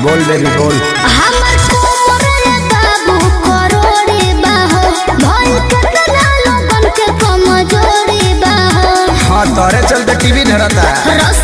बोल बेबी बोल। हमर कोमर रे बाबू करोड़ी बाहो, भई केतना लोगन के कमजोरी बाहो। हाँ तोरे चलते टीवी धरता। रस